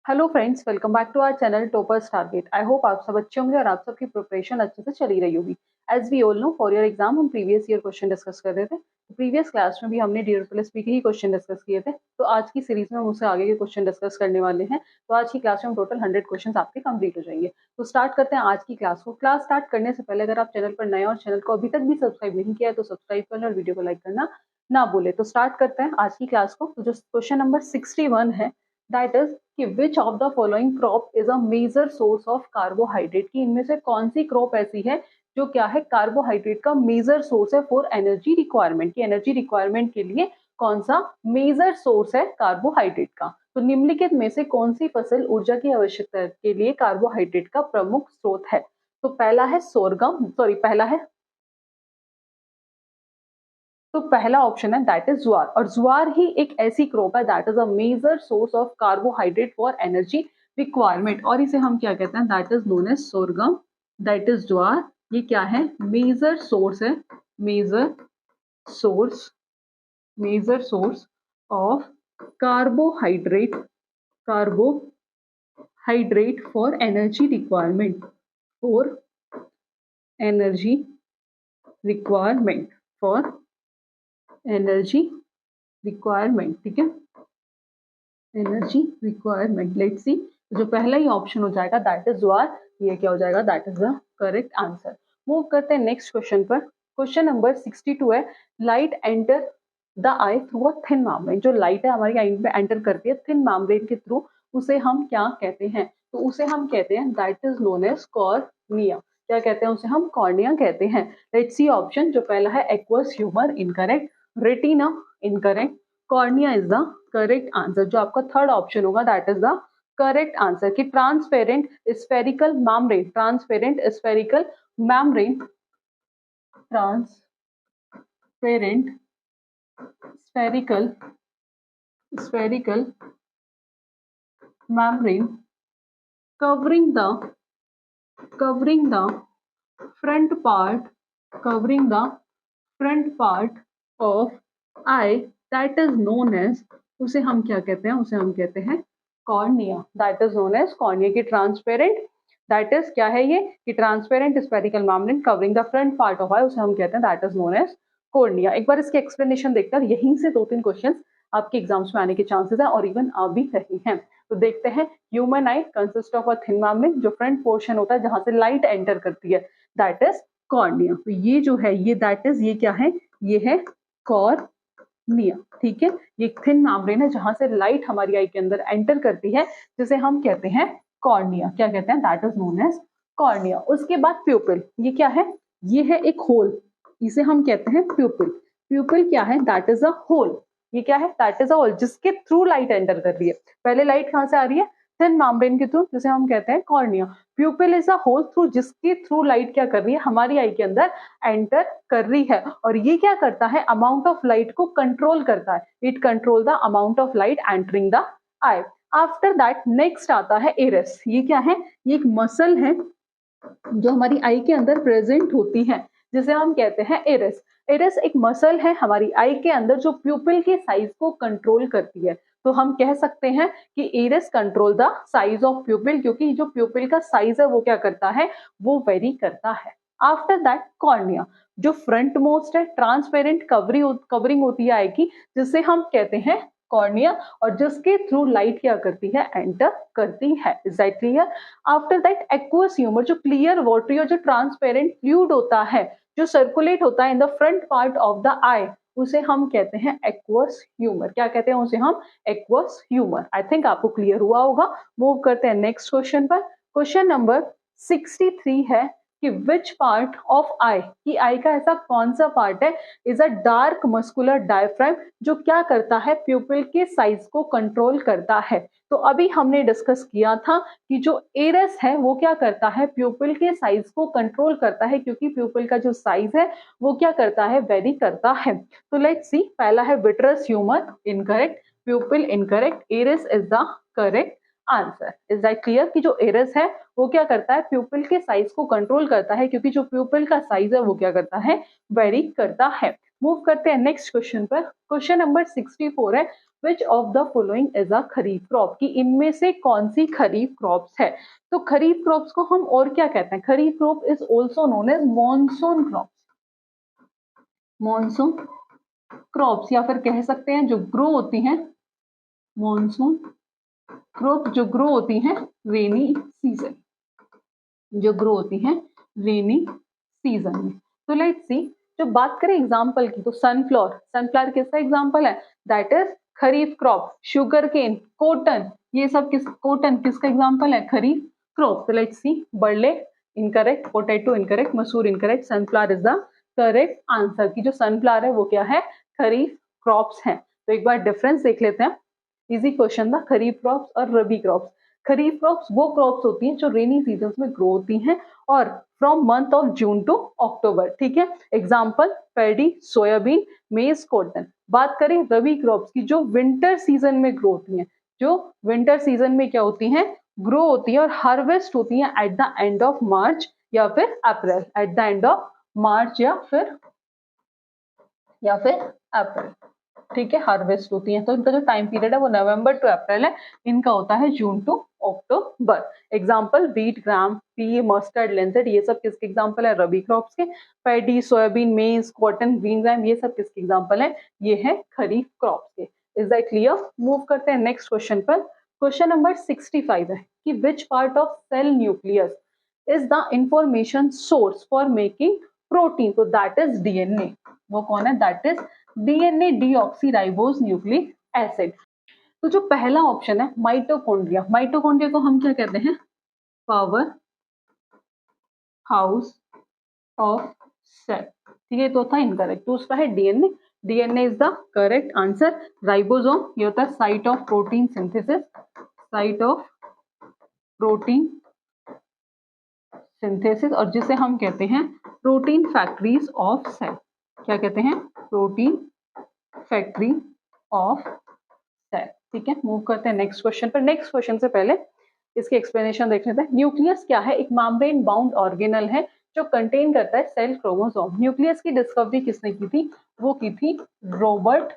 Hello friends, welcome back to our channel toppers target. I hope आप सब अच्छे होंगे और आप सबकी प्रिपरेशन अच्छे से चली रही होगी। As we all know, for your exam हम प्रीवियस ईयर क्वेश्चन डिस्कस कर रहे थे। प्रीवियस क्लास में भी हमने DRPLSP के ही क्वेश्चन डिस्कस किए थे। तो आज की सीरीज में हम उससे आगे के क्वेश्चन डिस्कस करने वाले हैं। तो आज की क्लास में हम टोटल 100 क्वेश्चन आपके कंप्लीट हो जाएंगे। तो स्टार्ट करते हैं आज की क्लास को। क्लास स्टार्ट करने से पहले अगर आप चैनल पर नए और चैनल को अभी तक भी सब्सक्राइब नहीं किया है तो सब्सक्राइब करना और वीडियो को लाइक करना ना भूले। तो स्टार्ट करते हैं आज की क्लास को। तो जो क्वेश्चन नंबर 61 है, दैट इज कि which of the following crop is a major source of carbohydrate, की इनमें से कौन सी क्रॉप ऐसी है जो क्या है, कार्बोहाइड्रेट का मेजर सोर्स है फॉर एनर्जी रिक्वायरमेंट, की एनर्जी रिक्वायरमेंट के लिए कौन सा मेजर सोर्स है कार्बोहाइड्रेट का। तो निम्नलिखित में से कौन सी फसल ऊर्जा की आवश्यकता के लिए कार्बोहाइड्रेट का प्रमुख स्रोत है। तो पहला है सोरगम, सॉरी पहला ऑप्शन है दैट इज ज्वार। और ज्वार ही एक ऐसी क्रॉप है that is a major source of carbohydrate for energy requirement, और इसे हम क्या कहते हैं, that is known as sorghum, that is jowar. ये क्या है, मेजर सोर्स है, major source, major source of carbohydrate, carbohydrate for energy requirement, for energy requirement, for energy requirement. ठीक है, एनर्जी रिक्वायरमेंट। लेट्स सी, जो पहला ही ऑप्शन हो जाएगा दैट इज ज्वार, ये क्या हो जाएगा, that is the correct answer. Move करते हैं नेक्स्ट क्वेश्चन पर। क्वेश्चन नंबर 62 है, light enter the I through a thin membrane. जो लाइट है हमारी आई में एंटर करती है थिन मेम्ब्रेन के थ्रू, उसे हम क्या कहते हैं, तो उसे हम कहते हैं that is known as cornea. क्या कहते हैं उसे, हम कॉर्निया कहते हैं। लेट्स सी ऑप्शन, जो पहला है aqueous humour, incorrect. Retina, incorrect. Cornea is the correct answer. जो आपका थर्ड ऑप्शन होगा that is the correct answer, कि transparent spherical membrane, transparent spherical membrane, transparent spherical membrane covering the front part, covering the front part of eye, that is known as, उसे हम क्या कहते हैं, उसे हम कहते हैं cornea, that is known as cornea. की ट्रांसपेरेंट, दैट इज क्या है ये, कि transparent spherical membrane covering the front part of eye, उसे हम कहते हैं that is known as cornea. एक बार इसकी एक्सप्लेनेशन देखकर यहीं से 2-3 क्वेश्चंस आपके एग्जाम्स में आने के चांसेस है और इवन आ भी रही हैं। तो देखते हैं, human I consist of a thin membrane, जो फ्रंट पोर्शन होता है जहां से लाइट एंटर करती है, दैट इज कॉर्निया। तो ये जो है, ये दैट इज, ये क्या है, ये है कॉर्निया। ठीक है, ये थिन मेम्ब्रेन है जहां से लाइट हमारी आई के अंदर एंटर करती है, जिसे हम कहते हैं कॉर्निया। क्या कहते हैं, that is known as cornea. उसके बाद प्यूपिल, ये क्या है, ये है एक होल, इसे हम कहते हैं प्यूपिल। प्यूपिल क्या है, दैट इज अ होल, ये क्या है, दैट इज अ होल जिसके थ्रू लाइट एंटर कर रही है। पहले लाइट कहां से आ रही है, थिन मेम्ब्रेन के थ्रू, जिसे हम कहते हैं cornea. Pupil is a hole through, जिसके थ्रू लाइट क्या कर रही है, हमारी आई के अंदर एंटर कर रही है। और ये क्या करता है, अमाउंट ऑफ लाइट को कंट्रोल करता है, it control the amount of light entering the I. After that next आता है इरिस। ये क्या है, ये एक मसल है जो हमारी आई के अंदर प्रेजेंट होती है, जिसे हम कहते हैं इरिस। इरिस एक मसल है हमारी आई के अंदर जो प्यूपिल के साइज को कंट्रोल करती है। तो हम कह सकते हैं कि iris control the size of प्यूपिल, क्योंकि जो प्यूपिल का साइज है वो क्या करता है, वो वेरी करता है। आफ्टर दैट कॉर्निया, जो फ्रंट मोस्ट है, ट्रांसपेरेंट कवरिंग होती है आई की, जिसे हम कहते हैं कॉर्निया, और जिसके थ्रू लाइट क्या करती है, एंटर करती है। Is that clear. After that aqueous humour, जो क्लियर वाटरी और जो ट्रांसपेरेंट फ्लूइड होता है, जो सर्कुलेट होता है in the front part of the eye, उसे हम कहते हैं एक्वस ह्यूमर। क्या कहते हैं उसे हम, एक्वस ह्यूमर। आई थिंक आपको क्लियर हुआ होगा। मूव करते हैं नेक्स्ट क्वेश्चन पर। क्वेश्चन नंबर 63 है कि विच पार्ट ऑफ आई, कि आई का ऐसा कौन सा पार्ट है, is a dark muscular diaphragm, जो क्या करता है, प्यूपिल के साइज को कंट्रोल करता है। तो अभी हमने डिस्कस किया था कि जो एरस है वो क्या करता है, प्यूपिल के साइज को कंट्रोल करता है, क्योंकि प्यूपिल का जो साइज है वो क्या करता है, वेरी करता है। तो लेट्स सी, पहला है vitreous humour, incorrect. Pupil, incorrect. Eris is the correct answer. Is that clear, कि जो एरस है वो क्या करता है, प्यूपिल के साइज को कंट्रोल करता है, क्योंकि जो प्यूपिल का साइज है वो क्या करता है, वेरी करता है। मूव करते हैं नेक्स्ट क्वेश्चन पर। क्वेश्चन नंबर 64 है, which of the following is a kharif crop, कि इनमें से कौन सी खरीफ क्रॉप्स है। तो खरीफ क्रॉप्स को हम और क्या कहते हैं, kharif crop is also known as monsoon crops, monsoon crops, या फिर कह सकते हैं जो ग्रो होती हैं, मॉनसून क्रॉप जो ग्रो होती हैं रेनी सीजन, जो ग्रो होती हैं रेनी सीजन में। तो लेट्स सी, जो बात करें एग्जाम्पल की, तो सनफ्लावर, सनफ्लावर किसका एग्जाम्पल है, that is kharif crop. Sugar cane, cotton, ये सब कॉटन किसका एग्जाम्पल है, खरीफ क्रॉप। तो let's see, barley incorrect, potato incorrect, masoor incorrect, sunflower is the correct answer, की जो सनफ्लावर है वो क्या है, खरीफ क्रॉप्स है। तो एक बार डिफरेंस देख लेते हैं, इजी क्वेश्चन था, खरीफ क्रॉप्स और रबी क्रॉप्स। खरीफ क्रॉप्स वो क्रॉप्स होती हैं जो रेनी सीजन में ग्रो होती हैं और from month of June to October, ठीक है। Example paddy, soybean, maize, cotton. बात करें रबी क्रॉप्स की, जो विंटर सीजन में ग्रो होती हैं, जो विंटर सीजन में क्या होती हैं, ग्रो होती है और हार्वेस्ट होती है at the end of March या फिर April, at the end of March या फिर अप्रैल, ठीक है, हार्वेस्ट होती है। तो इनका जो टाइम पीरियड है वो नवंबर टू अप्रैल है, इनका होता है June to October. Example wheat, gram, pea, mustard, लेंसेड, ये सब किसके एग्जाम्पल है, रबी क्रॉप्स के। Paddy, soybean, maize, cotton, green gram, ये सब किसके एग्जाम्पल है, ये है खरीफ क्रॉप्स के। Is that clear? मूव करते हैं नेक्स्ट क्वेश्चन पर। क्वेश्चन नंबर 65 है कि which part of cell nucleus is the information source for making protein. तो दैट इज डीएनए। वो कौन है, that is DNA, deoxyribose nucleic acid. तो जो पहला ऑप्शन है माइटोकॉन्ड्रिया, माइटोकॉन्ड्रिया को हम क्या कहते हैं, पावर हाउस ऑफ सेल, ठीक है, तो था इनकरेक्ट। तो उसका है DNA, DNA is the correct answer. Ribosome ये होता है site of protein synthesis, site of protein synthesis, और जिसे हम कहते हैं प्रोटीन फैक्ट्रीज ऑफ सेल। क्या कहते हैं, प्रोटीन फैक्ट्री ऑफ सेल, ठीक है। मूव करते हैं नेक्स्ट क्वेश्चन पर। नेक्स्ट क्वेश्चन से पहले इसकी एक्सप्लेनेशन देख लेते हैं। न्यूक्लियस क्या है, एक मेम्ब्रेन बाउंड ऑर्गेनल है जो कंटेन करता है सेल क्रोमोसोम। न्यूक्लियस की डिस्कवरी किसने की थी, वो की थी रॉबर्ट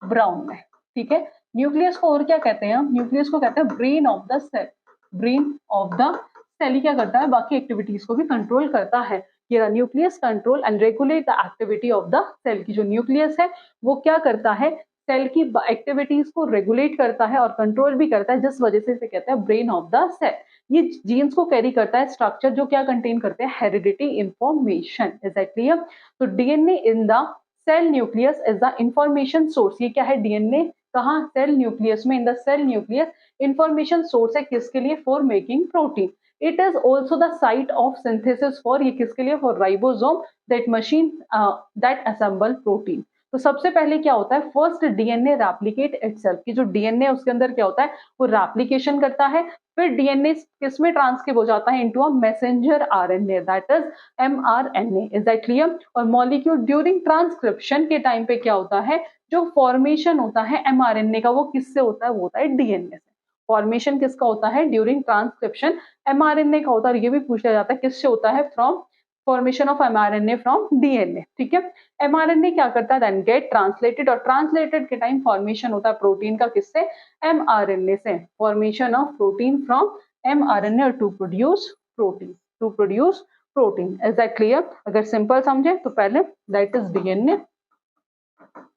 ब्राउन ने, ठीक है। न्यूक्लियस को और क्या कहते हैं हम, न्यूक्लियस को कहते हैं brain of the cell, brain of the cell. ही क्या करता है, बाकी एक्टिविटीज को भी कंट्रोल करता है। ये nucleus control and regulate the activity of the cell, की जो न्यूक्लियस है वो क्या करता है, सेल की एक्टिविटीज को रेगुलेट करता है और कंट्रोल भी करता है, जिस वजह से इसे कहते हैं ब्रेन ऑफ द सेल। ये जीन्स को कैरी करता है स्ट्रक्चर जो क्या कंटेन करते हैं, heredity information. Is that clear? तो DNA in the cell nucleus is the information source. ये क्या है, डीएनए कहाँ, सेल न्यूक्लियस में, in the cell nucleus information source है किसके लिए, for making protein. It is also the site of synthesis for, ये किसके लिए, for ribosome, that machine that assemble protein. तो सबसे पहले क्या होता है, फर्स्ट डीएनए रेप्लिकेट इटसेल्फ, की जो डीएनए उसके अंदर क्या होता है, वो रेप्लिकेशन करता है। फिर डीएनए किसमें ट्रांसक्रिप्ट हो जाता है, into a messenger RNA, that is mRNA. Is that clear? और मॉलिक्यूल ड्यूरिंग ट्रांसक्रिप्शन के टाइम पे क्या होता है, जो फॉर्मेशन होता है एमआरएनए का, वो किससे होता है, वो होता है डीएनए से। फॉर्मेशन किसका होता है ड्यूरिंग ट्रांसक्रिप्शन, एमआरएनए का होता है। ये भी पूछा जाता है किससे होता है, from formation of mRNA from DNA, ठीक है। एमआरएनए क्या करता है, देन गेट ट्रांसलेटेड, और ट्रांसलेटेड के टाइम फॉर्मेशन होता है प्रोटीन का, किससे, एमआरएनए से। Formation of protein from mRNA to produce protein, to produce protein. Is that clear? अगर सिंपल समझे तो पहले that is DNA,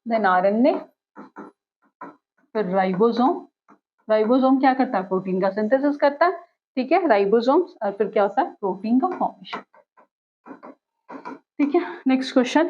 then RNA, फिर राइबोसोम। राइबोसोम क्या करता है, प्रोटीन का सिंथेसिस करता है, ठीक है, राइबोसोम्स, और फिर क्या होता है, प्रोटीन का फॉर्मेशन, ठीक है। नेक्स्ट क्वेश्चन,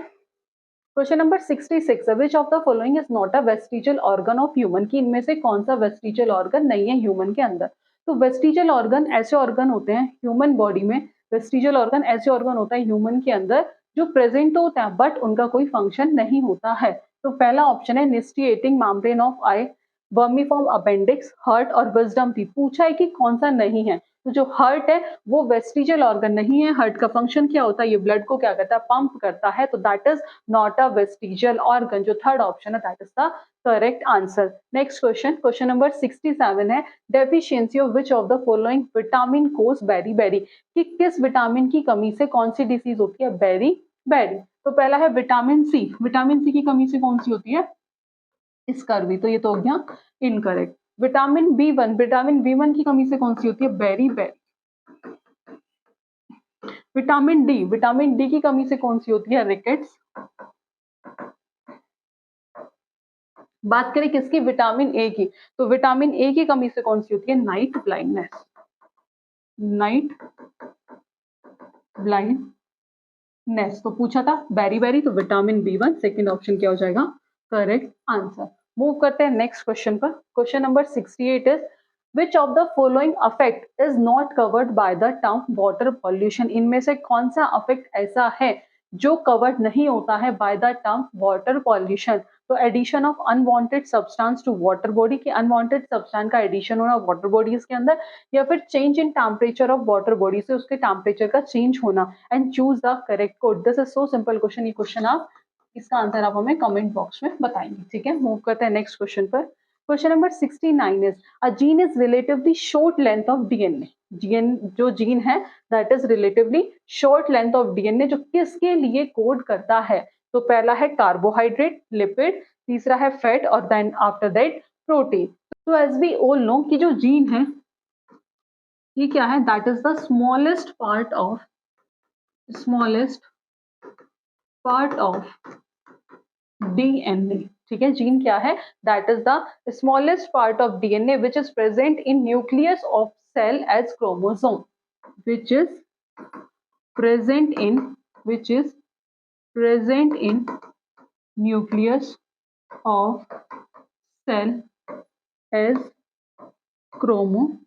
क्वेश्चन नंबर 66 है, which of the following is not a vestigial organ of human, की इनमें से कौन सा वेस्टिजियल ऑर्गन नहीं है ह्यूमन के अंदर। तो वेस्टिजियल ऑर्गन ऐसे ऑर्गन होते हैं ह्यूमन बॉडी में, वेस्टिजियल ऑर्गन ऐसे ऑर्गन होता है ह्यूमन के अंदर जो प्रेजेंट होता है बट उनका कोई फंक्शन नहीं होता है। तो पहला ऑप्शन है nictitating membrane of eye, vermiform appendix, heart और विजडम टीथ। पूछा है कि कौन सा नहीं है, तो जो हार्ट है वो वेस्टिजियल ऑर्गन नहीं है। हार्ट का फंक्शन क्या होता है, ये ब्लड को क्या करता है, पंप करता है, तो that is not a vestigial organ. जो थर्ड ऑप्शन है that is the correct answer. Next question, question number 67 है, deficiency of which of the following vitamin cause beri beri, कि किस विटामिन की कमी से कौन सी डिसीज होती है, बेरी बेरी। तो पहला है विटामिन सी, विटामिन सी की कमी से कौन सी होती है, स्कर्वी, तो ये तो हो गया इनकरेक्ट। विटामिन बी वन की कमी से कौन सी होती है? Berry berry. विटामिन डी की कमी से कौन सी होती है? रिकेट्स। बात करें किसकी? विटामिन ए की, तो विटामिन ए की कमी से कौन सी होती है? Night blindness. नाइट ब्लाइंडनेस, तो पूछा था बेरी बेरी, तो विटामिन बी1 सेकंड ऑप्शन क्या हो जाएगा? Correct answer. मूव करते हैं नेक्स्ट क्वेश्चन पर। Question number 68 is which of the following affect is not covered by the term water pollution? इनमें से कौन सा अफेक्ट ऐसा है जो कवर्ड नहीं होता है by the term water pollution? तो addition of unwanted substance to water body, की अनवांटेड सब्सटेंस का एडिशन होना वाटर बॉडीज के अंदर, या फिर change in temperature of water body से उसके टेम्परेचर का चेंज होना। And choose the correct code. This is so simple question. ये क्वेश्चन आप इसका आंसर आप हमें कमेंट बॉक्स में बताएंगे, ठीक है। मूव करते हैं नेक्स्ट क्वेश्चन पर। Question number 69 is a gene is relatively short length of DNA. जो जीन है that is relatively short length of DNA, जो किसके लिए कोड करता है? तो पहला है कार्बोहाइड्रेट, लिपिड, तीसरा है फैट, और देन आफ्टर दैट प्रोटीन। तो एज वी ऑल नो कि जो जीन है ये क्या है? That is the smallest part of DNA, ठीक है। जीन क्या है? That is the smallest part of DNA which is present in nucleus of cell as chromosome, which is present in nucleus of cell as chromosome.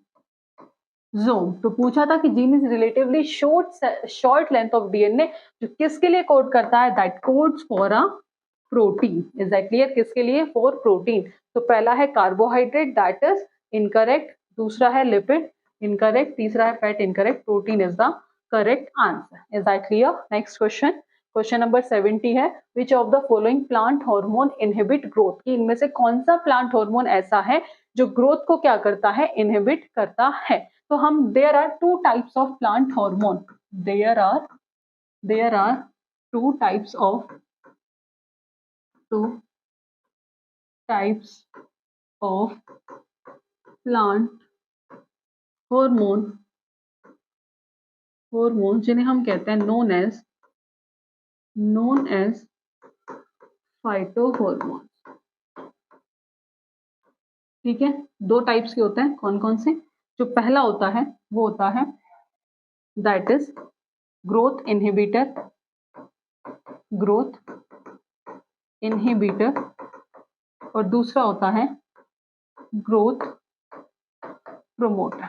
तो पूछा था कि gene is relatively short length of DNA, जो किसके लिए code करता है? That codes for a protein. Is that clear? किसके लिए? For protein. तो पहला है कार्बोहाइड्रेट, दैट इज इनकरेक्ट, दूसरा है लिपिड, इनकरेक्ट, तीसरा है fat, incorrect, protein is the correct answer. Is that clear? Next question, question number 70 है which of the following plant hormone inhibit growth? कि इनमें से कौन सा प्लांट हार्मोन ऐसा है जो ग्रोथ को क्या करता है? इनहिबिट करता है। तो हम there are two types of plant hormone, there are two types of plant hormone जिन्हें हम कहते हैं नोन एज फाइटोहॉर्मोन, ठीक है। दो टाइप्स के होते हैं, कौन कौन से? जो पहला होता है वो होता है दैट इज ग्रोथ इनहिबिटर, और दूसरा होता है ग्रोथ प्रमोटर।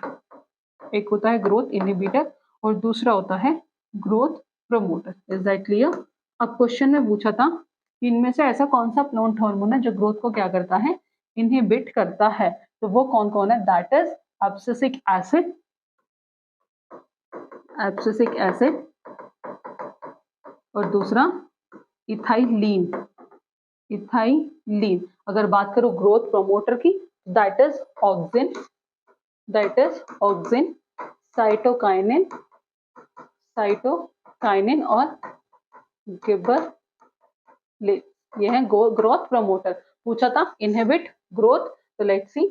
एक होता है ग्रोथ इनहिबिटर और दूसरा होता है growth promoter. Is that clear? अब क्वेश्चन में पूछा था कि इनमें से ऐसा कौन सा प्लांट हार्मोन है जो ग्रोथ को क्या करता है? इनहिबिट करता है। तो वो कौन कौन है? दैट इज एब्सिसिक एसिड और दूसरा इथाइलीन। अगर बात करो ग्रोथ प्रमोटर की, दैट इज ऑक्सिन, साइटोकाइनिन और गिबरेलिन। ये है ग्रोथ प्रमोटर। पूछा था इनहिबिट ग्रोथ, तो लेट्स सी,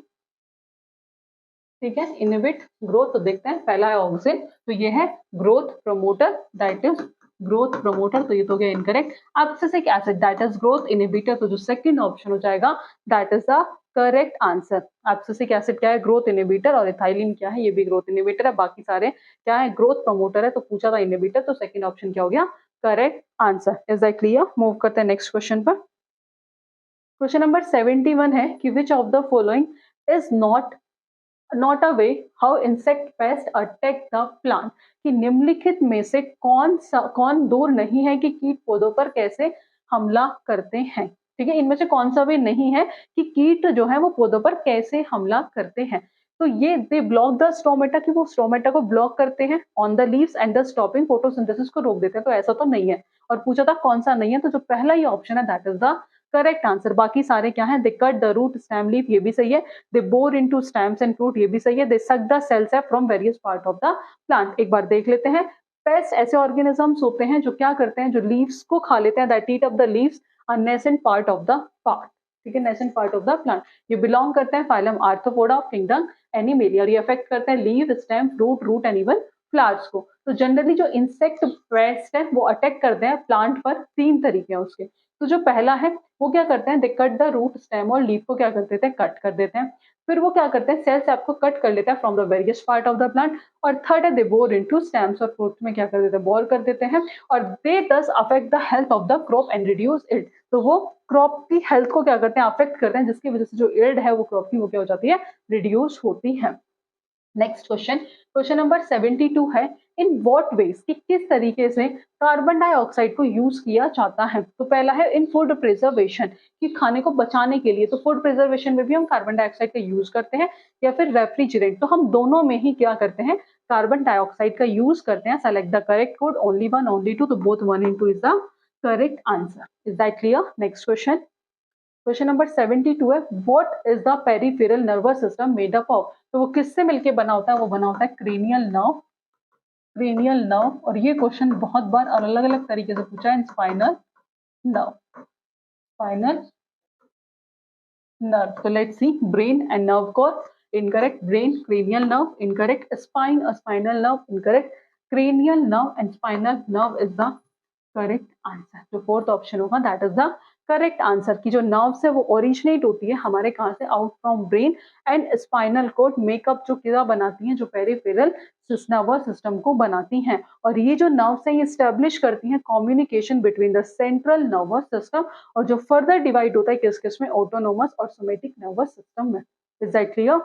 ठीक है। इनहिबिट ग्रोथ, तो देखते हैं, पहला है ऑक्सिन, तो ये है growth promoter, that is growth promoter, तो ये तो गया incorrect. Abscisic acid that is growth inhibitor, तो जो सेकंड ऑप्शन हो जाएगा that is the correct answer. Abscisic acid क्या है? ग्रोथ इनहिबिटर, और इथाइलिन क्या है? ये भी ग्रोथ इनहिबिटर है। बाकी सारे क्या है? ग्रोथ प्रमोटर है। तो पूछा था इनहिबिटर, तो सेकंड ऑप्शन क्या हो गया? Correct answer. Is that clear? Move करते हैं नेक्स्ट क्वेश्चन पर। क्वेश्चन नंबर 71 है कि which of the following is not a way how insect pest attack the plant? कि निम्नलिखित में से कौन दूर नहीं है कि कीट पौधों पर कैसे हमला करते हैं? ठीक है, इनमें से कौन सा भी नहीं है कि कीट जो है वो पौधों पर कैसे हमला करते हैं? तो ये दे ब्लॉक द स्टोमेटा, कि वो स्टोमेटा को ब्लॉक करते हैं on the leaves and the stopping photosynthesis को रोक देते हैं। तो ऐसा तो नहीं है। और पूछा था कौन सा नहीं है, तो जो पहला ही ऑप्शन है that is the correct answer. बाकी सारे क्या है? They cut the root stem leaf, ये भी सही है। They bore into stems and fruit, ये भी सही है। They suck the cells from various part of the plant. एक बार देख लेते हैं। पेस्ट ऐसे ऑर्गेनिजम्स होते हैं जो क्या करते हैं? जो लीव्स को खा लेते हैं, that eat of the leaves, a nascent part of the part. ठीक है, nascent part of the plant. ये बिलोंग करते हैं फाइलम आर्थ्रोपोडा, किंगडम एनिमेलिया, और ये अफेक्ट करते हैं leave, stem, fruit, root and even flowers को। तो जनरली जो इंसेक्ट पेस्ट है वो अटैक करते हैं प्लांट पर, 3 तरीके हैं उसके। तो जो पहला है वो क्या करते हैं, दे कट द रूट, स्टेम और लीफ को क्या कर देते हैं, कट कर देते हैं। फिर वो क्या करते हैं, सेल से आपको कट कर लेते हैं from the various part of the plant. और थर्ड है दे बोर इनटू स्टेम्स और फ्रूट में क्या कर देते हैं, बोर कर देते हैं, और दे दस affect the health of the crop and reduce it. तो वो क्रॉप की हेल्थ को क्या करते हैं, अफेक्ट करते हैं, जिसकी वजह से जो इल्ड है वो क्रॉप की वो क्या हो जाती है, रिड्यूस होती है। नेक्स्ट क्वेश्चन, क्वेश्चन नंबर 72 है, इन वॉट वेज, कि किस तरीके से कार्बन डाइऑक्साइड को यूज किया जाता है। तो पहला है इन फूड प्रिजर्वेशन, कि खाने को बचाने के लिए, तो फूड प्रिजर्वेशन में भी हम कार्बन डाइऑक्साइड का यूज करते हैं, या फिर रेफ्रिजरेंट, तो हम दोनों में ही क्या करते हैं, कार्बन डाइऑक्साइड का यूज करते हैं। Select the correct code, only 1 only 2, तो both 1 and 2 is the correct answer. Is that clear? Next question, question number 72 है, what is the peripheral nervous system made up of. तो वो किससे मिलके बना होता है, वो बना होता है क्रेनियल नर्व, क्रेनियल नर्व। और ये क्वेश्चन बहुत बार और अलग अलग तरीके से पूछा है, स्पाइनल नर्व, स्पाइनल नर्व। तो let's see, brain and nerve cord, incorrect, brain, cranial nerve incorrect, spine और spinal nerve incorrect, cranial nerve and spinal nerve is the correct answer. जो फोर्थ ऑप्शन होगा that is the correct answer, की जो nerves है वो originate होती है हमारे कहाँ से, out from brain and spinal cord, makeup जो क्या बनाती हैं, जो पेरिफेरल नर्वस सिस्टम को बनाती हैं। और ये जो नर्व्स हैं ये स्टैब्लिश करती हैं communication between the central nervous system, और जो फर्दर डिवाइड होता है किस किस में, ऑटोनोमस और सोमेटिक नर्वस सिस्टम में। Is that clear?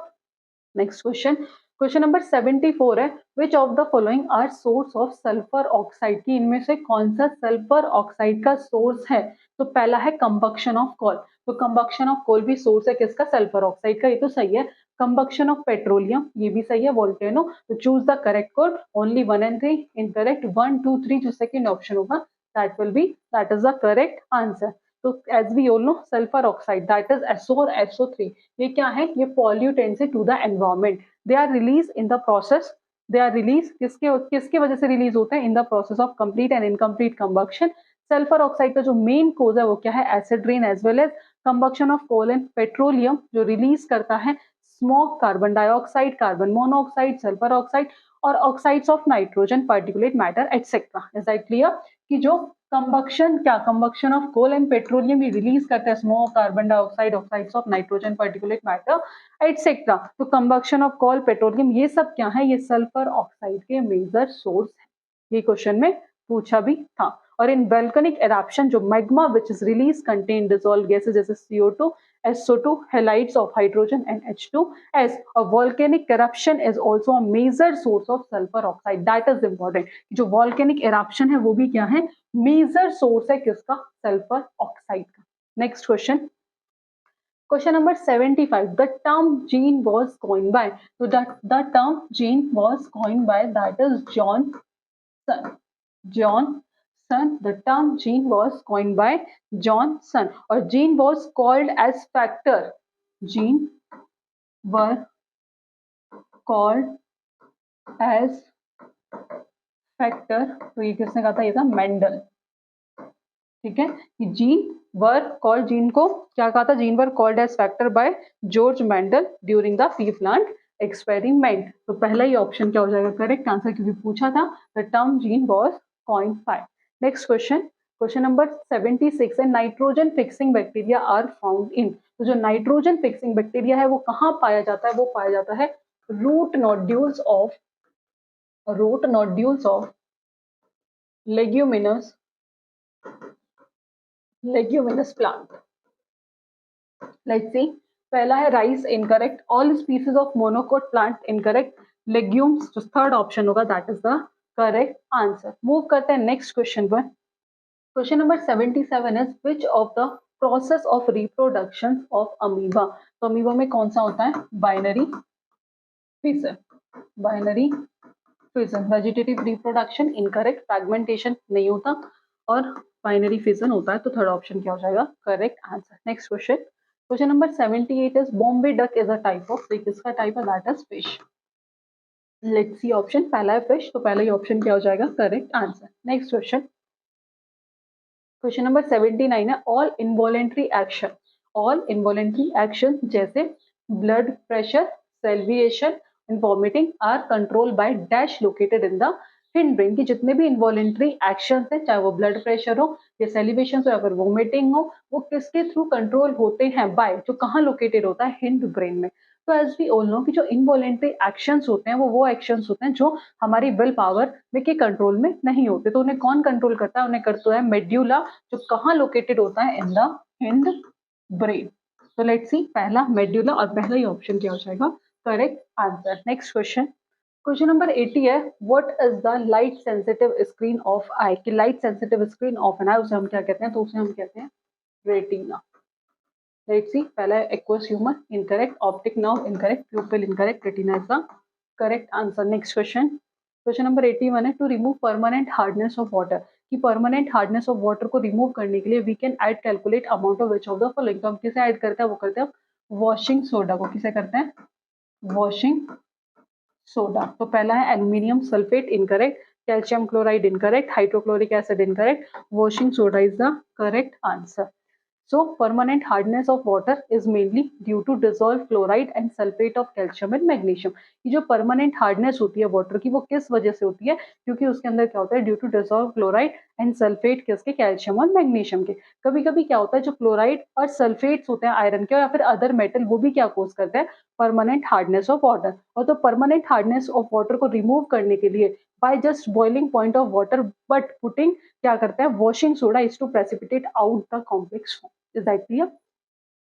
Next question, question number 74 है, which of the following are source of sulphur oxide, की इनमें से कौन सा सल्फर ऑक्साइड का सोर्स है। तो पहला है कंबक्शन ऑफ कोल, तो कंबक्शन ऑफ कोल भी सोर्स है किसका, सल्फर ऑक्साइड का, ये तो सही है। कंबक्शन ऑफ पेट्रोलियम, ये भी सही है, वोल्केनो। तो choose the correct code, only 1 and 3 incorrect, 1 2 3 जो सेकंड ऑप्शन होगा that will be, that is the correct answer. तो as we all know sulphur oxide that is SO और SO3, ये क्या है, ये पॉल्यूटेंट्स है to the environment. They are release in the process, they are release किसके किसके वजह से रिलीज होते हैं, in the process of complete and incomplete combustion. Sulphur oxide का जो मेन कोज है वो क्या है, acid rain as well as combustion of coal and petroleum, जो रिलीज करता है smoke, carbon dioxide, carbon monoxide, sulphur oxide और oxides of nitrogen, particulate matter etcetera. Is that clear? कि जो कंबक्शन, क्या combustion of coal and petroleum भी release करता है smoke, carbon dioxide, oxides of nitrogen, particulate matter etcetera. तो combustion of coal, petroleum, ये सब क्या है, ये सल्फर ऑक्साइड के मेजर सोर्स है। ये क्वेश्चन में पूछा भी था। और इन वोल्केनिक एरप्शन जो magma which is release contain dissolve gases जैसे CO2, SO2, halides of hydrogen and H2S. A volcanic eruption is also a major source of sulfur oxide. That is important. जो volcanic eruption है वो भी क्या है, major source है किसका, sulphur oxide का। Next question, question number 75, the term gene was coined by, so the term gene was coined by that is Johnson. The term gene was coined by Johnson, और gene was called as factor. Gene were called as factor. तो ये किसने कहा था, ये था Mendel. ठीक है, कि जीन वर कॉल्ड, जीन को क्या कहा था, gene were called age factor by George Mendel during the P plant experiment. तो पहला ही ऑप्शन क्या हो जाएगा, करेक्ट आंसर, क्योंकि पूछा था the term gene was coined by. Next question, question number 76 है, nitrogen fixing bacteria are found in. तो जो नाइट्रोजन फिक्सिंग बैक्टीरिया है वो कहाँ पाया जाता है, वो पाया जाता है root nodules of leguminous plant. Let's see, पहला है rice incorrect, all species of monocot plant incorrect, legumes जो थर्ड ऑप्शन होगा that is the correct answer. Move करते हैं नेक्स्ट क्वेश्चन पर। Question number 77 is which of the process of reproduction of amoeba. तो amoeba में कौन सा होता है, binary fission, binary fission. Vegetative reproduction incorrect, fragmentation नहीं होता और बाइनरी फिजन होता है, तो थर्ड ऑप्शन क्या हो जाएगा, correct answer. Next question, question number 78 is Bombay duck is a type of, किसका टाइप है, that is fish. Let's see option, पहला है फिश, तो पहला ही ऑप्शन क्या हो जाएगा, correct answer. Next question, question number 79 है, all involuntary action all involuntary action जैसे blood pressure, salivation and vomiting are control by dash located in the hind brain. की जितने भी इनवॉलेंट्री एक्शन है, चाहे वो ब्लड प्रेशर हो या सेलिवेशन हो या फिर वोमिटिंग हो, वो किसके थ्रू कंट्रोल होते हैं? बाय, जो कहाँ लोकेटेड होता है? हिंड ब्रेन में। तो एज वी ऑल नो कि जो इनवॉलेंट्री एक्शंस होते हैं वो एक्शंस होते हैं जो हमारी विल पावर में के कंट्रोल में नहीं होते। तो उन्हें कौन कंट्रोल करता है? उन्हें करता है मेड्यूला, जो कहाँ लोकेटेड होता है? In the hind brain. तो लेट्स सी, पहला मेड्यूला और पहला ही ऑप्शन क्या हो जाएगा? Correct answer. Next question, question number 80 है, what is the light sensitive screen of eye? कि light sensitive screen of an eye उसे हम क्या कहते हैं? तो उसे हम कहते हैं रेटिना। लेट्स सी, पहला है aqueous humour, incorrect. Optic nerve, incorrect. Pupil, incorrect. Retina is the correct answer. Next question, question number 81 है, to remove permanent hardness of water. कि परमानेंट हार्डनेस ऑफ वाटर को रिमूव करने के लिए we can add calculate amount of which of the following. तो हम किसे add करते हैं? वो करते हैं वॉशिंग सोडा को। किसे करते हैं? Washing soda. तो पहला है aluminium sulphate, incorrect. Calcium chloride, incorrect. Hydrochloric acid, incorrect. Washing soda is the correct answer. So permanent hardness of water is mainly due to dissolved chloride and sulfate of calcium and magnesium। ये जो permanent hardness होती है water की, वो किस वजह से होती है? क्योंकि उसके अंदर क्या होता है? Due to dissolve chloride and sulphate किसके? कैल्शियम और मैग्नीशियम के। कभी कभी क्या होता है, जो क्लोराइड और सल्फेट्स होते हैं आयरन के या फिर अदर मेटल, वो भी क्या कोज करते हैं? Permanent hardness of water. और तो परमानेंट हार्डनेस ऑफ वाटर को रिमूव करने के लिए by just boiling point of water but putting, क्या करते हैं? Washing soda is to precipitate out the complex form. Is that clear?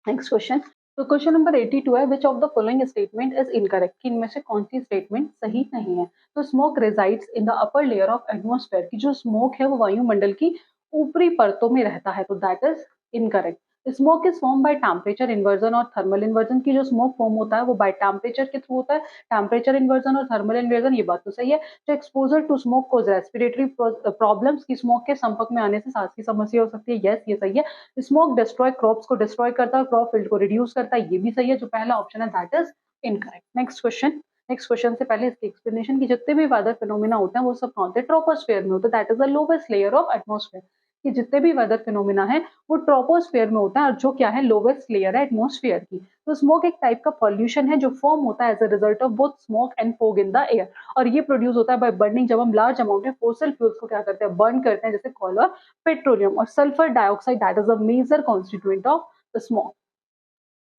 Next question. तो क्वेश्चन नंबर 82 है, which of the following statement is incorrect. कि इनमें से कौन सी statement सही नहीं है? तो smoke resides in the upper layer of atmosphere. की जो स्मोक है वो वायुमंडल की ऊपरी परतों में रहता है, तो that is incorrect. Smoke is form by temperature inversion और थर्मल इन्वर्जन। की जो स्मोक फॉर्म होता है वो बाय टेम्परेचर के थ्रू होता है, टेम्परेचर इन्वर्जन और थर्मल इन्वर्जन, ये बात तो सही है। जो exposure to smoke cause respiratory problems, की स्मोक के संपर्क में आने से सांस की समस्या हो सकती है, यस ये सही है। स्मोक डिस्ट्रॉय क्रॉप्स को डिस्ट्रॉय करता है, क्रॉप फील्ड को रिड्यूस करता है, ये भी सही है। जो पहला ऑप्शन है that is incorrect. Next question से पहले इसकी एक्सप्लेनेशन की जितने भी वेदर फिनोमिना होते हैं वो सब कौन होते हैं? ट्रोपोस्फेयर में होते हैं, that is the lowest layer of atmosphere. कि जितने भी वेदर फिनोमिना है वो ट्रोपोस्फेयर में होता है, और जो क्या है? लोवेस्ट लेयर है एटमॉस्फेयर की। तो स्मोक एक टाइप का पॉल्यूशन है जो फॉर्म होता है as a result of both smoke and fog in the air. और ये प्रोड्यूस होता है बाय बर्निंग, जब हम लार्ज अमाउंट में फोसिल फ्यूल्स को क्या करते हैं? बर्न करते हैं, जैसे कोल और पेट्रोलियम। और sulphur dioxide that is a major constituent of the smoke.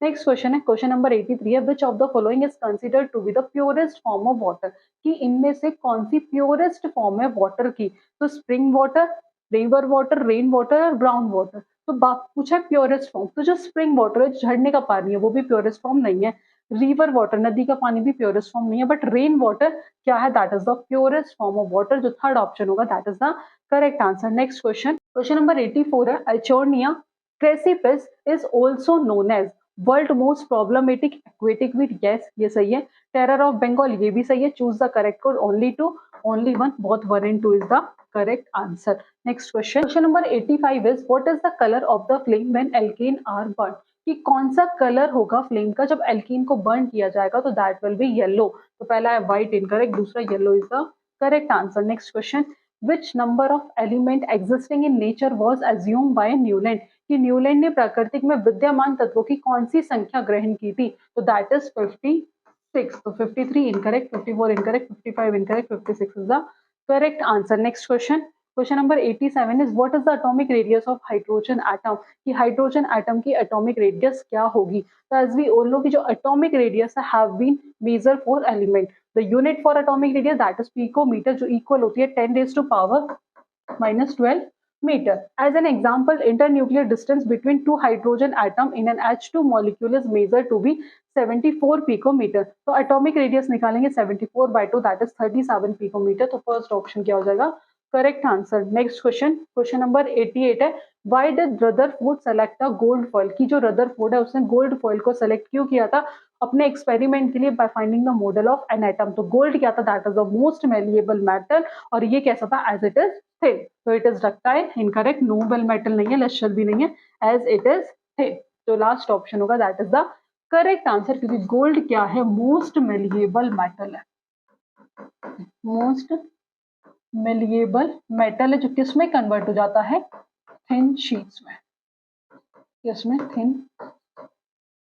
Next question है, क्वेश्चन नंबर 83 है, which of the following is considered to be the purest form of water. कि इनमें से कौन सी प्योरेस्ट फॉर्म है वाटर की? तो spring water, river water, rain water और ग्राउंड वाटर। तो बात पूछा है प्योरेस्ट फॉर्म, तो जो स्प्रिंग वाटर है, झरने का पानी है, वो भी प्योरेस्ट फॉर्म नहीं है। रिवर वाटर, नदी का पानी भी प्योरेस्ट फॉर्म नहीं है। बट रेन वाटर क्या है? That is the purest form of water. जो थर्ड ऑप्शन होगा that is the correct answer. Next question, question number 84 है, Eichhornia crassipes is also known as world most problematic aquatic weed, yes ये सही है। Terror of Bengal, ये भी सही है। Choose the correct code, only two, only one, both 1 and 2 is the correct answer. Next question, question number 85 is what is the colour of the flame when alkane are burn. कि कौन सा colour होगा flame का जब alkene को burn किया जाएगा? तो दैट विल बी येलो। तो पहला है व्हाइट, इनकरेक्ट। दूसरा yellow is the correct answer. Next question, which number of element existing in nature was assumed by Newland. कि न्यूलैंड ने प्राकृतिक में विद्यमान तत्वों की कौन सी संख्या ग्रहण की थी? तो दैट इज 56। तो 53 incorrect, 54 incorrect, 55 incorrect, 56 is the correct answer. Next question, question number 87 is what is the atomic radius of hydrogen atom. कि हाइड्रोजन एटम की एटॉमिक रेडियस क्या होगी? तो एज वी ऑल नो कि जो एटॉमिक रेडियस है have been measure for element. The unit for atomic radius that is picometer, जो equal होती है 10 raised to power -12 meter. As an example, internuclear distance between two hydrogen atom in an H2 molecule is measured to be 74 picometer. तो atomic radius निकालेंगे 74 by 2 that is 37 picometer. तो first option क्या हो जाएगा? Correct answer. Next question, question number 88 है, why did Rutherford select the gold foil. की जो Rutherford है उसने गोल्ड फॉइल को सेलेक्ट क्यों किया था अपने एक्सपेरिमेंट के लिए? By finding the model of an atom. तो गोल्ड क्या था? That is the most malleable metal, और ये कैसा था? As it is thin. तो it is ductile, incorrect. Noble metal नहीं है, लेशल भी नहीं है, एज इट इज थिन। तो लास्ट ऑप्शन होगा that is the correct answer, क्योंकि गोल्ड क्या है? मोस्ट मेलिएबल मेटल है, मोस्ट मेलिएबल मेटल है, जो किस में कन्वर्ट हो जाता है? थिन शीट्स में। किसमें? थिन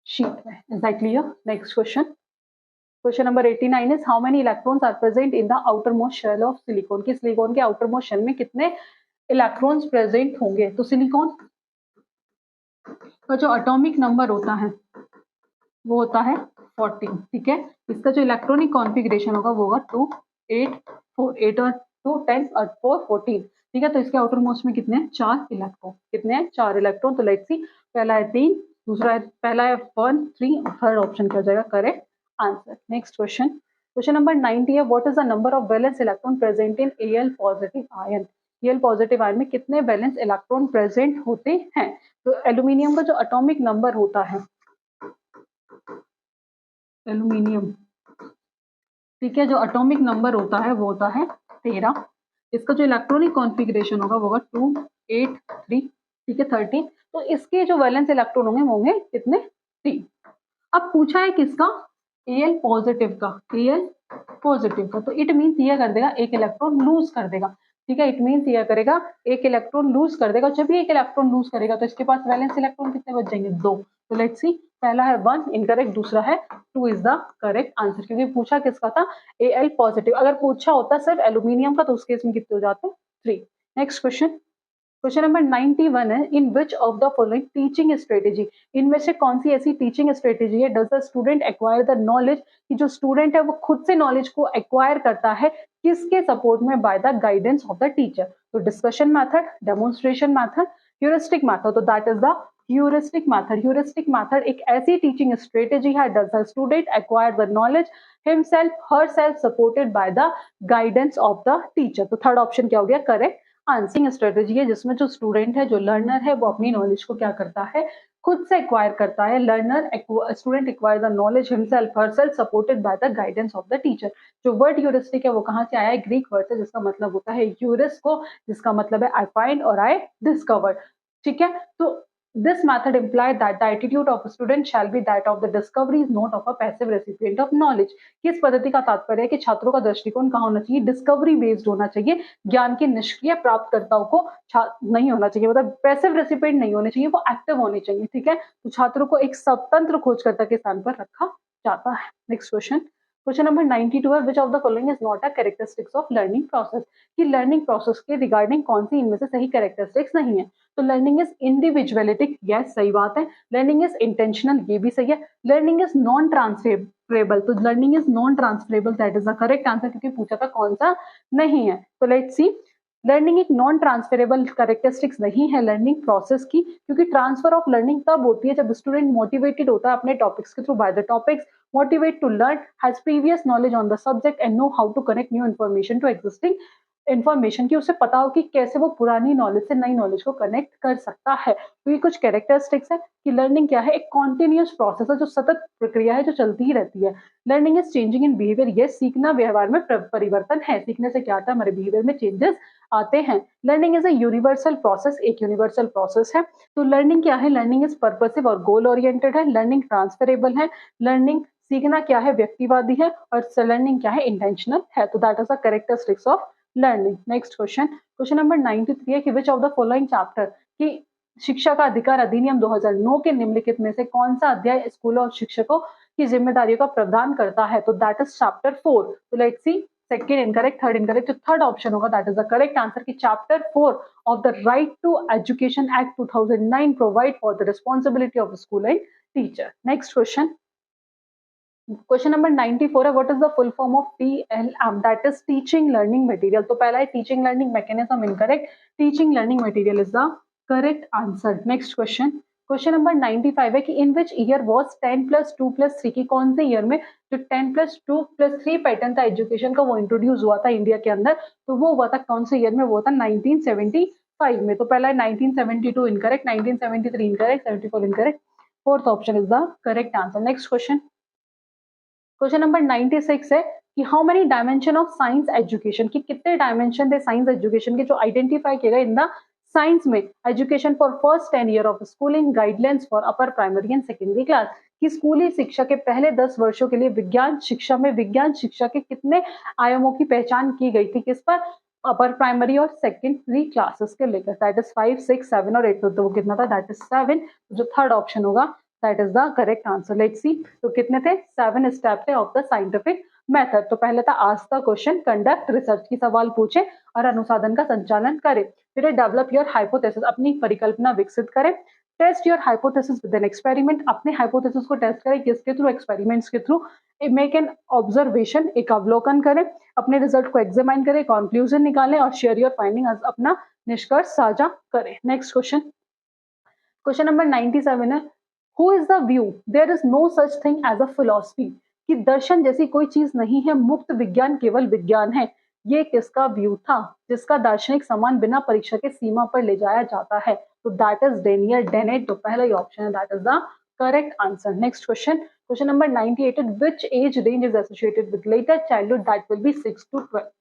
शीट में। Is that clear? Next question, question number 89 is how many electrons are present in the outer most shell of silicon. कि सिलिकॉन के आउटर मोस्ट शेल में कितने इलेक्ट्रॉन्स प्रेजेंट होंगे? तो सिलिकॉन का जो एटॉमिक नंबर होता है वो होता है 14, ठीक है। इसका जो इलेक्ट्रॉनिक कॉन्फ़िगरेशन होगा वो होगा 2 8 4, 8 और 2 10 और 4 14, ठीक है। तो इसके आउटर मोस्ट में कितने हैं? 4 इलेक्ट्रॉन। कितने हैं? 4 इलेक्ट्रॉन। तो लेट्स सी, पहला है 3, दूसरा है, पहला है 1 3 और थर्ड ऑप्शन क्या हो जाएगा? Correct answer. Next question, question number 90 है what is the number of valence electron present in Al positive ion. Al positive ion में कितने वैलेंस इलेक्ट्रॉन प्रेजेंट होते हैं? तो एल्यूमिनियम का जो एटॉमिक नंबर होता है, एल्यूमिनियम, ठीक है, जो एटॉमिक नंबर होता है वो होता है 13। इसका जो इलेक्ट्रॉनिक कॉन्फ़िगरेशन होगा वो होगा 2 8 3, ठीक है 13। तो इसके जो वैलेंस इलेक्ट्रॉन होंगे वो होंगे कितने? 3। अब पूछा है किसका? Al पॉजिटिव का। Al पॉजिटिव का, तो इट मीन्स ये कर देगा एक इलेक्ट्रॉन लूज कर देगा, ठीक है। इट मीन्स ये करेगा एक इलेक्ट्रॉन लूज कर देगा। जब भी एक इलेक्ट्रॉन लूज करेगा तो इसके पास वैलेंस इलेक्ट्रॉन कितने बच जाएंगे? 2। तो लेट्स सी, पहला है 1 इनकरेक्ट, दूसरा है 2 इज द करेक्ट आंसर, क्योंकि पूछा किसका था? Al positive. अगर पूछा होता सिर्फ एल्यूमिनियम का तो उस केस में कितने हो जाते? 3। नेक्स्ट क्वेश्चन, क्वेश्चन नंबर 91 है in which of the following teaching strategy, इनमें से कौन सी ऐसी टीचिंग स्ट्रेटेजी है does the student acquire the knowledge, कि जो स्टूडेंट है वो खुद से नॉलेज को एक्वायर करता है किसके सपोर्ट में? By the guidance of the teacher. तो discussion method, demonstration method, heuristic method. तो that is the heuristic method. Heuristic method एक ऐसी टीचिंग स्ट्रेटेजी है does the student acquire the knowledge himself herself supported by the guidance of the teacher. तो third option क्या हो गया? Correct answering strategy है जिसमें जो स्टूडेंट है, जो लर्नर है, वो अपनी नॉलेज को क्या करता है? खुद से एक्वायर करता है। Learner student acquire the knowledge himself herself supported by the guidance of the teacher. जो वर्ड ह्यूरिस्टिक है वो कहाँ से आया है? ग्रीक वर्ड से, जिसका मतलब होता है ह्यूरिस को, जिसका मतलब है आई फाइंड और आई डिस्कवर, ठीक है। तो this method implied that the attitude of a student shall be that of the discovery is not of a passive recipient of knowledge। किस पद्धति का तात्पर्य है कि छात्रों का दृष्टिकोण कहाँ होना चाहिए? डिस्कवरी बेस्ड होना चाहिए, ज्ञान के निष्क्रिय प्राप्तकर्ताओं को नहीं होना चाहिए, मतलब पैसिव रेसिपिएंट नहीं होने चाहिए, वो एक्टिव होने चाहिए, ठीक है। तो छात्रों को एक स्वतंत्र खोजकर्ता के स्थान पर रखा जाता है। नेक्स्ट क्वेश्चन, क्वेश्चन नंबर 92 है which of the following is not a characteristics of learning process. कि लर्निंग प्रोसेस के रिगार्डिंग कौन सी इनमें से सही कैरेक्टरिस्टिक्स नहीं है? तो लर्निंग इज इंडिविजुअलिटिक, यस सही बात है। लर्निंग इज इंटेंशनल, ये भी सही है। लर्निंग इज नॉन ट्रांसफरेबल, तो learning is non transferable, that is the correct answer, क्योंकि पूछा था कौन सा नहीं है। तो लेट्स सी, लर्निंग एक नॉन ट्रांसफरेबल कैरेक्टरिस्टिक्स नहीं है लर्निंग प्रोसेस की, क्योंकि ट्रांसफर ऑफ लर्निंग तब होती है जब स्टूडेंट मोटिवेटेड होता है अपने टॉपिक्स के through by the topics, motivate to learn, has previous knowledge on the subject and know how to connect new information to existing information, की उसे पता हो कि कैसे वो पुरानी नॉलेज से नई नॉलेज को कनेक्ट कर सकता है। तो ये कुछ कैरेक्टरिस्टिक्स है कि लर्निंग क्या है? एक कॉन्टिन्यूअस प्रोसेस है, जो सतत प्रक्रिया है, जो चलती ही रहती है। Learning is changing in behaviour, ये सीखना व्यवहार में परिवर्तन है। सीखने से क्या आता है? हमारे बिहेवियर में चेंजेस आते हैं। Learning is a universal process, एक यूनिवर्सल प्रोसेस है। तो लर्निंग क्या है? लर्निंग इज पर्पसिव और गोल ओरिएंटेड है। लर्निंग ट्रांसफरेबल है। लर्निंग सीखना क्या है? व्यक्तिवादी है। और लर्निंग क्या है? इंटेंशनल है। तो that is the characteristics of learning. Next question, question number 93 है कि which of the following chapter, की शिक्षा का अधिकार अधिनियम 2009 के निम्नलिखित में से कौन सा अध्याय स्कूलों और शिक्षकों की जिम्मेदारियों का प्रावधान करता है? तो दैट इज चैप्टर 4। तो let's see, second incorrect, third incorrect, तो थर्ड ऑप्शन होगा that is the correct answer, की chapter 4 of the right to education act 2009 provide for the responsibility of school and teacher. Next question, question number 94 है what is the full form of TLM, that is teaching learning material. तो पहला है teaching learning mechanism, incorrect. Teaching learning material is the correct answer. Next question, question number 95 है कि इन which year was 10+2+3, की कौन से year में जो 10+2+3 पैटर्न था एजुकेशन का वो इंट्रोड्यूस हुआ था इंडिया के अंदर? तो वो हुआ था कौन से ईयर में? वो था 1975 में। तो पहला है 1972 incorrect, 1973 incorrect, 74 incorrect, fourth option is the correct answer. Next question, question number 96 है कि how many dimension of science education, की कितने डायमेंशन थे साइंस एजुकेशन के जो आइडेंटिफाई किए गए इन द साइंस में? Education for first 10 year of schooling, guidelines for upper primary and secondary class, की स्कूली शिक्षा के पहले 10 वर्षों के लिए विज्ञान शिक्षा में विज्ञान शिक्षा के कितने आयामों की पहचान की गई थी? किस पर? अपर प्राइमरी और सेकेंडरी क्लासेस के लेकर, दैट इज 5 6 7 और 8। तो वो कितना था? That is 7। जो थर्ड ऑप्शन होगा that is the correct answer. Let's सी, तो कितने थे? 7 स्टेप थे ऑफ द साइंटिफिक मेथड। तो पहले था ask the question, conduct research की सवाल पूछे और अनुसाधन का संचालन करे। फिर डेवलप योर हाइपोथेसिस, अपनी परिकल्पना विकसित करे। Test your hypothesis with an experiment, अपने हाइपोथेसिस को टेस्ट करें, किसके थ्रू? एक्सपेरिमेंट्स के थ्रू। मेक एन ऑब्जर्वेशन, एक अवलोकन करें, अपने रिजल्ट को एग्जामाइन करें, कंक्लूजन निकालें और शेयर योर फाइंडिंग, अपना निष्कर्ष साझा करें। नेक्स्ट क्वेश्चन, क्वेश्चन नंबर 97 है, who is the view there is no such thing as a philosophy, कि दर्शन जैसी कोई चीज नहीं है, मुक्त विज्ञान केवल विज्ञान है। ये किसका व्यू था? जिसका दार्शनिक सम्मान बिना परीक्षा के सीमा पर ले जाया जाता है। तो दैट इज डेनियल डेनेट। तो पहला ही ऑप्शन है, that is the correct answer. Next question, question number 98, which age range is associated with later childhood, that will be 6 to 12,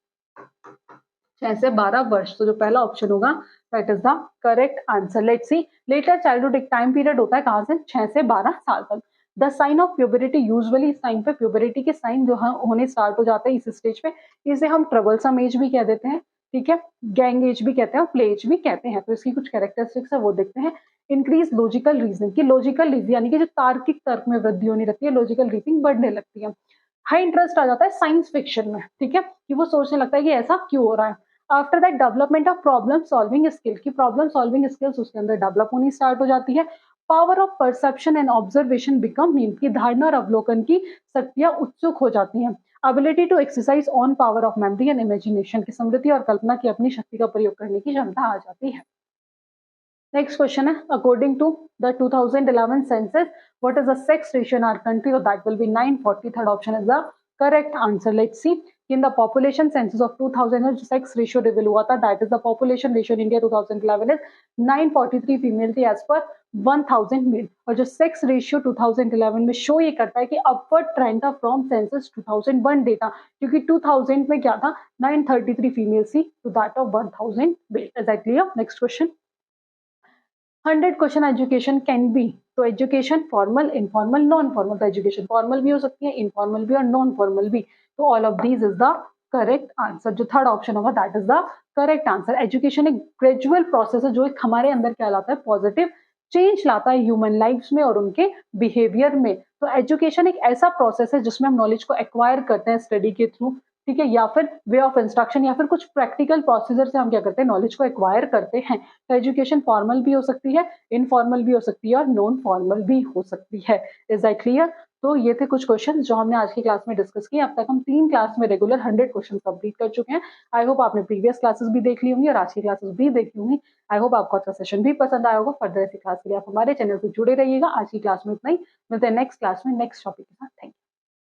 6 से 12 वर्ष। तो जो पहला ऑप्शन होगा that is the correct answer. Let's C, letter childhood एक time period होता है, कहां से? 6 से 12 साल तक। द साइन ऑफ प्यूबरिटी, यूजुअली इस टाइम पे प्यूबरिटी के साइन जो होने स्टार्ट हो जाते हैं इस स्टेज पे, इसे हम ट्रबलसम एज भी कह देते हैं, ठीक है, गैंग एज भी कहते हैं और प्ले एज भी कहते हैं। तो इसकी कुछ कैरेक्टरिस्टिक्स है वो देखते हैं। इंक्रीज लॉजिकल रीजनिंग, की लॉजिकल रीजनिंग यानी कि जो तार्किक तर्क में वृद्धि होने लगती है, लॉजिकल रीजनिंग बढ़ने लगती है। हाई इंटरेस्ट आ जाता है साइंस फिक्शन में, ठीक है, कि वो सोचने लगता है कि ऐसा क्यों हो रहा है। After that development of problem solving skill, की प्रॉब्लम सॉल्विंग स्किल्स उसके अंदर डेवलप होनी स्टार्ट हो जाती है। Power of perception and observation become mean, की धारणा और अवलोकन की शक्तियां उत्सुक हो जाती हैं। Ability to exercise on power of memory and imagination, की स्मृति और कल्पना की अपनी शक्ति का प्रयोग करने की क्षमता आ जाती है। नेक्स्ट क्वेश्चन है, according to the 2011 census what is the sex ratio in our country, तो that will be 9:40, third option is the correct answer. Let's see, in the population census of 2000 जो सेक्स रेशियो रिवील हुआ था, that is the population ratio in India 2011 is 943 female थी as per 1000 mail. और जो sex ratio 2011 में show ये करता है कि अपवर्ड ट्रेंड था फ्रॉम सेंसस 2001 डेटा, क्योंकि 2000 में क्या था? 933 फीमेल थी to that of 1000 male. Is that clear? Next question, 100 question education can be, तो education formal, informal, non formal. तो एजुकेशन फॉर्मल भी हो सकती है, इनफॉर्मल भी और नॉन फॉर्मल भी। तो all of these is the correct answer. जो थर्ड ऑप्शन होगा that is the correct answer. Education एक ग्रेजुअल प्रोसेस है जो एक हमारे अंदर क्या लाता है? पॉजिटिव चेंज लाता है ह्यूमन लाइफ में और उनके बिहेवियर में। तो एजुकेशन एक ऐसा प्रोसेस है जिसमें हम नॉलेज को एक्वायर करते हैं स्टडी के थ्रू, ठीक है, या फिर वे ऑफ इंस्ट्रक्शन या फिर कुछ प्रैक्टिकल प्रोसीजर से हम क्या करते हैं? नॉलेज को एक्वायर करते हैं। तो एजुकेशन फॉर्मल भी हो सकती है, इनफॉर्मल भी हो सकती है और नॉन फॉर्मल भी हो सकती है। Is that clear? तो ये थे कुछ क्वेश्चन जो हमने आज की क्लास में डिस्कस किए। अब तक हम 3 क्लास में रेगुलर 100 क्वेश्चन कंप्लीट कर चुके हैं। आई होप आपने प्रीवियस क्लासेस भी देख ली होंगी और आज की क्लासेस भी देखी होंगी। आई होप आपको अच्छा सेशन भी पसंद आया होगा। फर्दर ऐसी क्लास के लिए आप हमारे चैनल से जुड़े रहिएगा। आज की क्लास में इतना ही, मिलते हैं नेक्स्ट क्लास में नेक्स्ट टॉपिक के साथ। Thank you.